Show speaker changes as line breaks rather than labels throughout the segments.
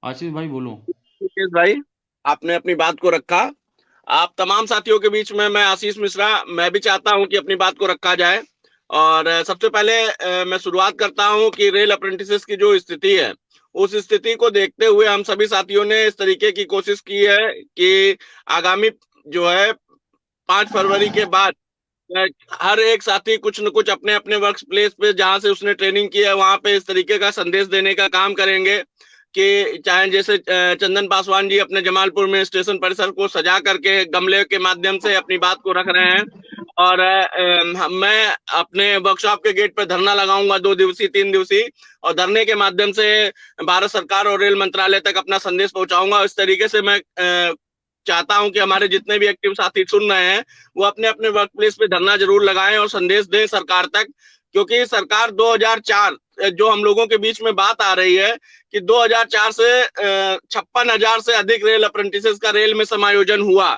आशीष भाई बोलो।
मुकेश भाई, आपने अपनी बात को रखा। आप तमाम साथियों के बीच में मैं आशीष मिश्रा, मैं भी चाहता हूं कि अपनी बात को रखा जाए। और सबसे पहले मैं शुरुआत करता हूं कि रेल अप्रेंटिसेस की जो स्थिति है, उस स्थिति को देखते हुए हम सभी साथियों ने इस तरीके की कोशिश की है कि आगामी जो है 5 फरवरी के बाद अ, हर एक साथी कुछ न कुछ अपने अपने वर्क प्लेस पे जहां से उसने ट्रेनिंग की है वहां पे इस तरीके का संदेश देने का काम करेंगे कि चाहे जैसे चंदन पासवान जी अपने जमालपुर में स्टेशन परिसर को सजा करके गमले के माध्यम से अपनी बात को रख रहे हैं। और मैं अपने वर्कशॉप के गेट पे धरना लगाऊंगा, 2 दिवसीय 3 दिवसीय। और धरने के माध्यम से भारत सरकार और रेल मंत्रालय तक अपना संदेश पहुंचाऊंगा। इस तरीके से मैं चाहता हूं कि हमारे जितने भी एक्टिव साथी सुन रहे हैं वो अपने अपने वर्क प्लेस पे धरना जरूर लगाएं और संदेश दें सरकार तक। क्योंकि सरकार 2004 जो हम लोगों के बीच में बात आ रही है कि 2004 से 56,000 से अधिक रेल अप्रेंटिसेस का रेल में समायोजन हुआ,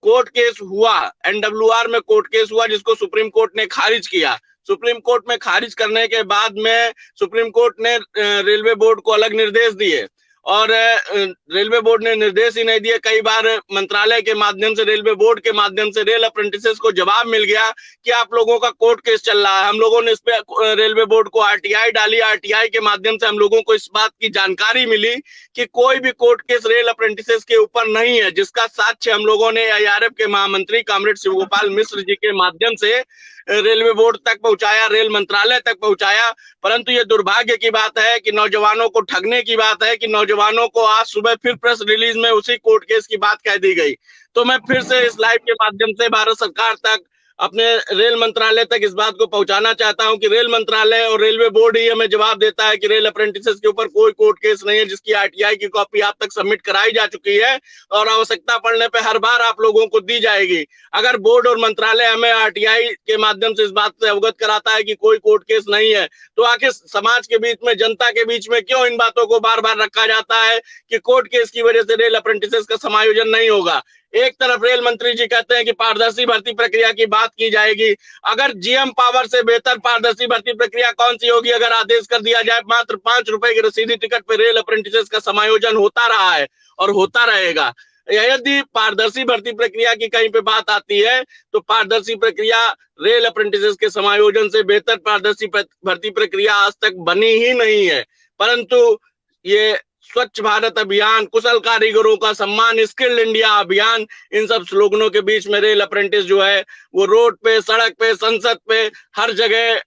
कोर्ट केस हुआ, एनडब्ल्यूआर में कोर्ट केस हुआ जिसको सुप्रीम कोर्ट ने खारिज किया। सुप्रीम कोर्ट में खारिज करने के बाद में सुप्रीम कोर्ट ने रेलवे बोर्ड को अलग निर्देश दिए। और रेलवे बोर्ड ने निर्देश ही नहीं दिए, कई बार मंत्रालय के माध्यम से, रेलवे बोर्ड के माध्यम से रेल अप्रेंटिसेस को जवाब मिल गया कि आप लोगों का कोर्ट केस चल रहा है। हम लोगों ने इस पे रेलवे बोर्ड को आरटीआई डाली, आरटीआई के माध्यम से हम लोगों को इस बात की जानकारी मिली कि कोई भी कोर्ट केस रेल अप्रेंटिसेस के ऊपर नहीं है, जिसका साक्ष्य हम लोगों ने आईआरएफ के महामंत्री कॉमरेड शिवगोपाल मिश्र जी के माध्यम से रेलवे बोर्ड तक पहुंचाया, रेल मंत्रालय तक पहुंचाया। परंतु ये दुर्भाग्य की बात है कि नौजवानों को ठगने की बात है कि नौजवानों को आज सुबह फिर प्रेस रिलीज में उसी कोर्ट केस की बात कह दी गई। तो मैं फिर से इस लाइव के माध्यम से भारत सरकार तक, अपने रेल मंत्रालय तक इस बात को पहुंचाना चाहता हूं कि रेल मंत्रालय और रेलवे बोर्ड ही हमें जवाब देता है कि रेल अप्रेंटिसेस के ऊपर कोई कोर्ट केस नहीं है, जिसकी आरटीआई की कॉपी आप तक सबमिट कराई जा चुकी है और आवश्यकता पड़ने पर हर बार आप लोगों को दी जाएगी। अगर बोर्ड और मंत्रालय हमें आरटीआई के माध्यम से इस बात से अवगत कराता है कि कोई कोर्ट केस नहीं है, तो आखिर समाज के बीच में, जनता के बीच में क्यों इन बातों को बार बार रखा जाता है कि कोर्ट केस की वजह से रेल अप्रेंटिसेस का समायोजन नहीं होगा। एक तरफ रेल मंत्री जी कहते हैं कि पारदर्शी भर्ती प्रक्रिया की बात की जाएगी। अगर जीएम पावर से बेहतर पारदर्शी भर्ती प्रक्रिया कौन सी होगी? अगर आदेश कर दिया जाए मात्र 5 रुपए की रसीदी टिकट पर रेल अप्रेंटिसेस का समायोजन होता रहा है और होता रहेगा। यदि पारदर्शी भर्ती प्रक्रिया की कहीं पे बात आती है तो पारदर्शी प्रक्रिया रेल अप्रेंटिसेस के समायोजन से बेहतर पारदर्शी भर्ती प्रक्रिया आज तक बनी ही नहीं है। परंतु ये स्वच्छ भारत अभियान, कुशल कारीगरों का सम्मान, स्किल्ड इंडिया अभियान, इन सब स्लोगनों के बीच में रेल अप्रेंटिस जो है वो रोड पे, सड़क पे, संसद पे, हर जगह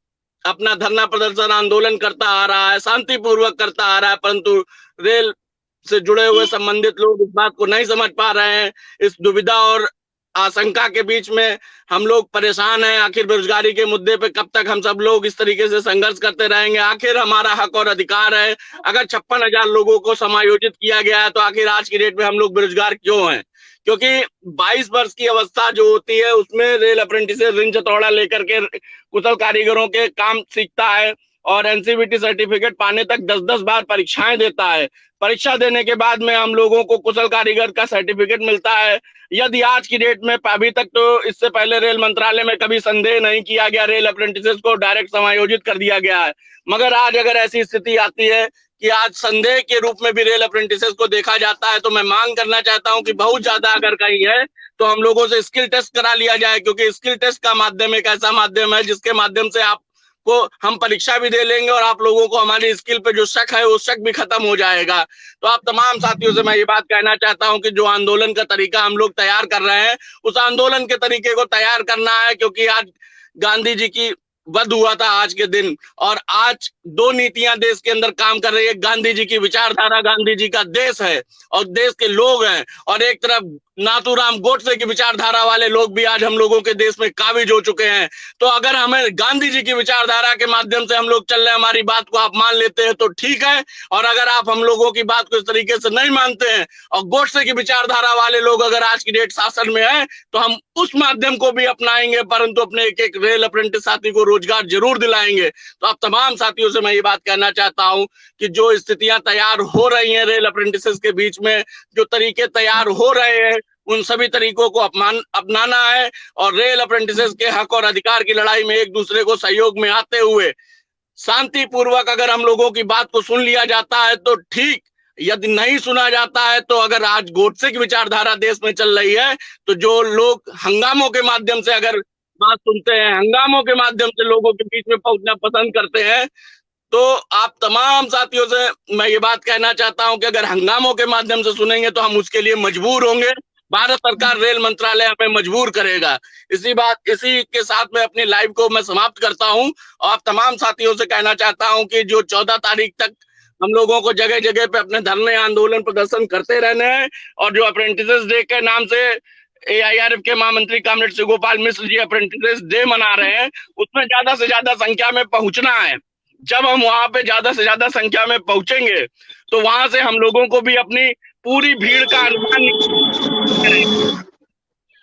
अपना धरना प्रदर्शन आंदोलन करता आ रहा है, शांतिपूर्वक करता आ रहा है। परंतु रेल से जुड़े हुए संबंधित लोग इस बात को नहीं समझ पा रहे हैं। इस दुविधा और आशंका के बीच में हम लोग परेशान हैं। आखिर बेरोजगारी के मुद्दे पे कब तक हम सब लोग इस तरीके से संघर्ष करते रहेंगे? आखिर हमारा हक और अधिकार है। अगर 56,000 लोगों को समायोजित किया गया है तो आखिर आज की डेट में हम लोग बेरोजगार क्यों हैं? क्योंकि 22 वर्ष की अवस्था जो होती है उसमें रेल अप्रेंटिस ऋण चतौड़ा लेकर के कुशल कारीगरों के काम सीखता है और एनसीबीटी सर्टिफिकेट पाने तक 10-10 बार परीक्षाएं देता है। परीक्षा देने के बाद में हम लोगों को कुशल कारीगर का सर्टिफिकेट मिलता है। यदि आज की डेट में, अभी तक तो इससे पहले रेल मंत्रालय में कभी संदेह नहीं किया गया, रेल अप्रेंटिसेस को डायरेक्ट समायोजित कर दिया गया है। मगर आज अगर ऐसी स्थिति आती है कि आज संदेह के रूप में भी रेल अप्रेंटिसेस को देखा जाता है, तो मैं मांग करना चाहता हूं कि बहुत ज्यादा अगर कहीं है तो हम लोगों से स्किल टेस्ट करा लिया जाए। क्योंकि स्किल टेस्ट का माध्यम एक ऐसा माध्यम है जिसके माध्यम से आप को हम परीक्षा भी दे लेंगे और आप लोगों को हमारी स्किल पे जो शक है वो शक भी खत्म हो जाएगा। तो आप तमाम साथियों से मैं ये बात कहना चाहता हूं कि जो आंदोलन का तरीका हम लोग तैयार कर रहे हैं, उस आंदोलन के तरीके को तैयार करना है। क्योंकि आज गांधी जी की वध हुआ था आज के दिन, और आज दो नीतियां देश के अंदर काम कर रही है। गांधी जी की विचारधारा, गांधी जी का देश है और देश के लोग हैं, और एक तरफ नाथूराम गोडसे की विचारधारा वाले लोग भी आज हम लोगों के देश में काबिज हो चुके हैं। तो अगर हमें गांधी जी की विचारधारा के माध्यम से हम लोग चल रहे हैं, हमारी बात को आप मान लेते हैं तो ठीक है, और अगर आप हम लोगों की बात को इस तरीके से नहीं मानते हैं और गोडसे की विचारधारा वाले लोग अगर आज की डेट शासन में है तो हम उस माध्यम को भी अपनाएंगे, परंतु अपने एक एक रेल अप्रेंटिस साथी को रोजगार जरूर दिलाएंगे। तो आप तमाम साथियों से मैं ये बात कहना चाहता हूं कि जो स्थितियां तैयार हो रही हैं रेल अप्रेंटिसेस के बीच में, जो तरीके तैयार हो रहे हैं, उन सभी तरीकों को अपनाना है और रेल अप्रेंटिसेस के हक और अधिकार की लड़ाई में एक दूसरे को सहयोग में आते हुए शांतिपूर्वक अगर हम लोगों की बात को सुन लिया जाता है तो ठीक, यदि नहीं सुना जाता है तो अगर आज गोडसे की विचारधारा देश में चल रही है, तो जो लोग हंगामों के माध्यम से अगर बात सुनते हैं, हंगामों के माध्यम से लोगों के बीच में पहुंचना पसंद करते हैं, तो आप तमाम साथियों से मैं ये बात कहना चाहता हूं कि अगर हंगामों के माध्यम से सुनेंगे तो हम उसके लिए मजबूर होंगे। भारत सरकार, रेल मंत्रालय हमें मजबूर करेगा। इसी के साथ मैं अपनी लाइव को मैं समाप्त करता हूं और आप तमाम साथियों से कहना चाहता हूं कि जो 14 तारीख तक हम लोगों को जगह जगह पे अपने धरने, आंदोलन, प्रदर्शन करते रहने हैं, और जो अप्रेंटिसेस डे के नाम से AIRF के महामंत्री comrade Shiv Gopal Mishra ji apprentices day मना रहे हैं, उसमें ज्यादा से ज्यादा संख्या में पहुंचना है। जब हम वहां पे ज्यादा से ज्यादा संख्या में पहुंचेंगे तो वहां से हम लोगों को भी अपनी पूरी भीड़ का अनुमान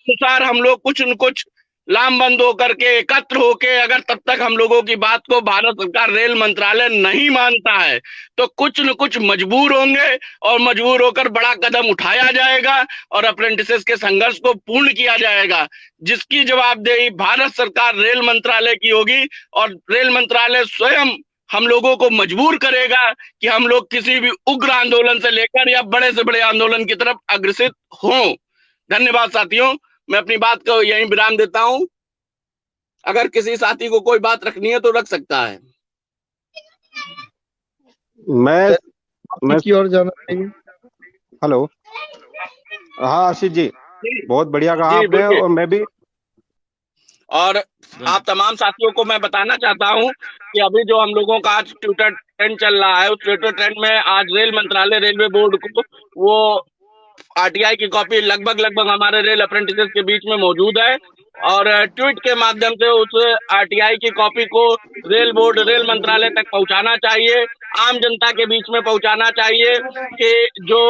अनुसार हम लोग कुछ न कुछ लामबंद होकर के, एकत्र होके, अगर तब तक हम लोगों की बात को भारत सरकार, रेल मंत्रालय नहीं मानता है तो कुछ न कुछ मजबूर होंगे और मजबूर होकर बड़ा कदम उठाया जाएगा और अप्रेंटिसेस के संघर्ष को पूर्ण किया जाएगा, जिसकी जवाबदेही भारत सरकार, रेल मंत्रालय की होगी। और रेल मंत्रालय स्वयं हम लोगों को मजबूर करेगा कि हम लोग किसी भी उग्र आंदोलन से लेकर या बड़े से बड़े आंदोलन की तरफ अग्रसित हों। धन्यवाद साथियों, मैं अपनी बात को यहीं विराम देता हूं। अगर किसी साथी को कोई बात रखनी है तो रख सकता है।
मैं की ओर जाना चाहिए। हेलो, हाँ आशीष जी, बहुत बढ़िया कहा आपने। और मैं भी,
और आप तमाम साथियों को मैं बताना चाहता हूं कि अभी जो हम लोगों का आज ट्विटर ट्रेंड चल रहा है, उस ट्विटर ट्रेंड में आज रेल मंत्रालय, रेलवे बोर्ड को वो RTI की कॉपी लगभग हमारे रेल अप्रेंटिसेस के बीच में मौजूद है, और ट्वीट के माध्यम से उस RTI की कॉपी को रेल बोर्ड, रेल मंत्रालय तक पहुंचाना चाहिए, आम जनता के बीच में पहुंचाना चाहिए कि जो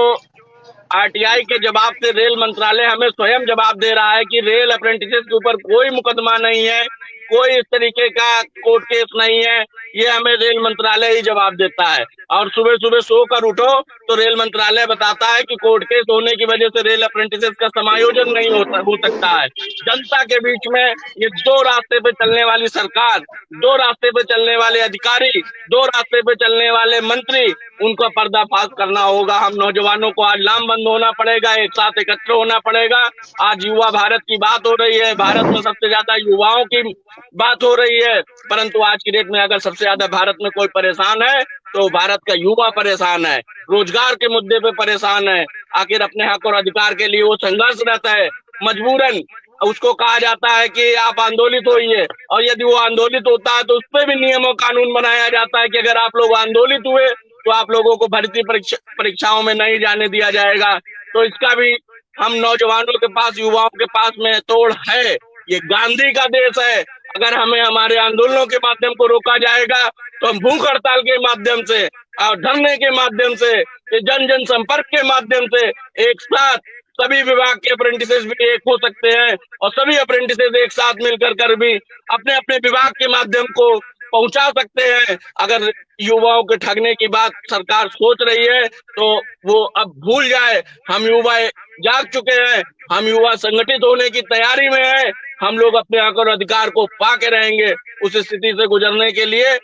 RTI के जवाब से रेल मंत्रालय हमें स्वयं जवाब दे रहा है कि रेल अप्रेंटिसेस के ऊपर कोई मुकदमा नहीं है, कोई इस तरीके का कोर्ट केस नहीं है, ये हमें रेल मंत्रालय ही जवाब देता है। और सुबह सुबह सोकर उठो तो रेल मंत्रालय बताता है कि कोर्ट केस होने की वजह से रेल अप्रेंटिसेस का समायोजन नहीं हो सकता है। जनता के बीच में ये दो रास्ते पे चलने वाली सरकार, दो रास्ते पे चलने वाले अधिकारी, दो रास्ते पे चलने वाले मंत्री, उनका पर्दाफाश करना होगा। हम नौजवानों को आज लामबंद होना पड़ेगा, एक साथ एकत्र होना पड़ेगा। आज युवा भारत की बात हो रही है, भारत में सबसे ज्यादा युवाओं की बात हो रही है, परंतु आज की डेट में अगर सबसे ज्यादा भारत में कोई परेशान है तो भारत का युवा परेशान है, रोजगार के मुद्दे पे परेशान है। आखिर अपने हक और अधिकार के लिए वो संघर्षरत है, मजबूरन उसको कहा जाता है कि आप आंदोलित होइए, और यदि वो आंदोलित होता है तो उस पर भी नियम और कानून बनाया जाता है कि अगर आप लोग आंदोलित हुए तो आप लोगों को भर्ती परीक्षाओं में नहीं जाने दिया जाएगा। तो इसका भी हम नौजवानों के पास, युवाओं के पास में तोड़ है। ये गांधी का देश है। अगर हमें हमारे आंदोलनों के माध्यम को रोका जाएगा तो हम भूख हड़ताल के माध्यम से और धरने के माध्यम से, जन जन संपर्क के माध्यम से एक साथ सभी विभाग के अप्रेंटिसेस भी एक हो सकते हैं और सभी अप्रेंटिसेस एक साथ मिलकर कर भी अपने अपने विभाग के माध्यम को पहुंचा सकते हैं। अगर युवाओं के ठगने की बात सरकार सोच रही है तो वो अब भूल जाए। हम युवा जाग चुके हैं, हम युवा संगठित होने की तैयारी में हैं। हम लोग अपने हक और अधिकार को पा के रहेंगे। उस स्थिति से गुजरने के लिए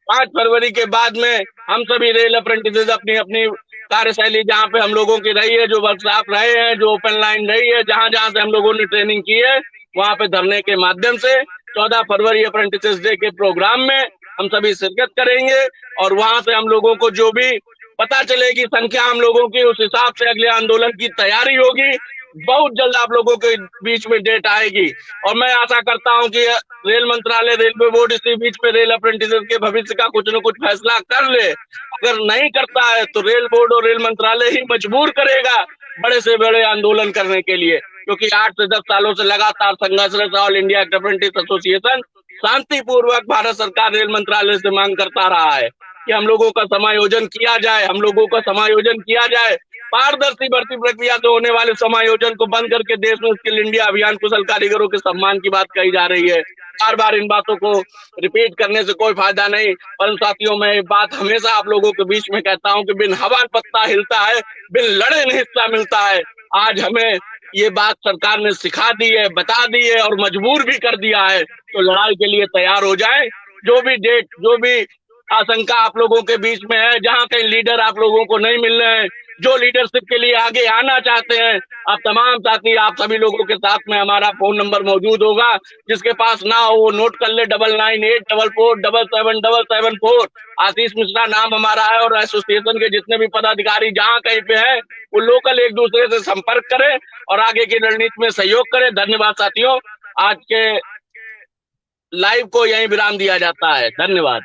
5 फरवरी के बाद में हम सभी रेल अप्रेंटिसेस अपनी अपनी कार्यशैली जहाँ पे हम लोगों की रही है, जो वर्कशॉप रहे हैं, जो ओपन लाइन रही है, जहाँ जहाँ से हम लोगों ने ट्रेनिंग की है, वहाँ पे धरने के माध्यम से 14 फरवरी अप्रेंटिसेस डे के प्रोग्राम में हम सभी शिरकत करेंगे। और वहां से हम लोगों को जो भी पता चलेगी संख्या हम लोगों की, उस हिसाब से अगले आंदोलन की तैयारी होगी। बहुत जल्द आप लोगों के बीच में डेट आएगी और मैं आशा करता हूं कि रेल मंत्रालय, रेलवे बोर्ड इसी बीच में रेल अप्रेंटिसेस के भविष्य का कुछ न कुछ फैसला कर ले। अगर नहीं करता है तो रेल बोर्ड और रेल मंत्रालय ही मजबूर करेगा बड़े से बड़े आंदोलन करने के लिए, क्योंकि 8 से 10 सालों से लगातार संघर्षरत ऑल इंडिया अप्रेंटिस एसोसिएशन शांतिपूर्वक भारत सरकार, रेल मंत्रालय से मांग करता रहा है कि हम लोगों का समायोजन किया जाए, हम लोगों का समायोजन किया जाए। पारदर्शी भर्ती प्रक्रिया से होने वाले समायोजन को बंद करके देश में स्किल इंडिया अभियान, कुशल कारीगरों के सम्मान की बात कही जा रही है। बार बार इन बातों को रिपीट करने से कोई फायदा नहीं, परंतु साथियों मैं एक बात हमेशा आप लोगों के बीच में कहता हूं कि बिन हवा पत्ता हिलता है, बिन लड़े नहीं हिस्सा मिलता है। आज हमें ये बात सरकार ने सिखा दी है, बता दी है और मजबूर भी कर दिया है, तो लड़ाई के लिए तैयार हो जाए। जो भी डेट, जो भी आशंका आप लोगों के बीच में है, जहां कहीं लीडर आप लोगों को नहीं मिल रहे हैं, जो लीडरशिप के लिए आगे आना चाहते हैं, आप तमाम साथी, आप सभी लोगों के साथ में हमारा फोन नंबर मौजूद होगा। जिसके पास ना हो वो नोट कर ले, 9984447777 आशीष मिश्रा नाम हमारा है। और एसोसिएशन के जितने भी पदाधिकारी जहां कहीं पे है, वो लोकल एक दूसरे से संपर्क करें और आगे की रणनीति में सहयोग करें। धन्यवाद साथियों, आज के लाइव को यहीं विराम दिया जाता है। धन्यवाद।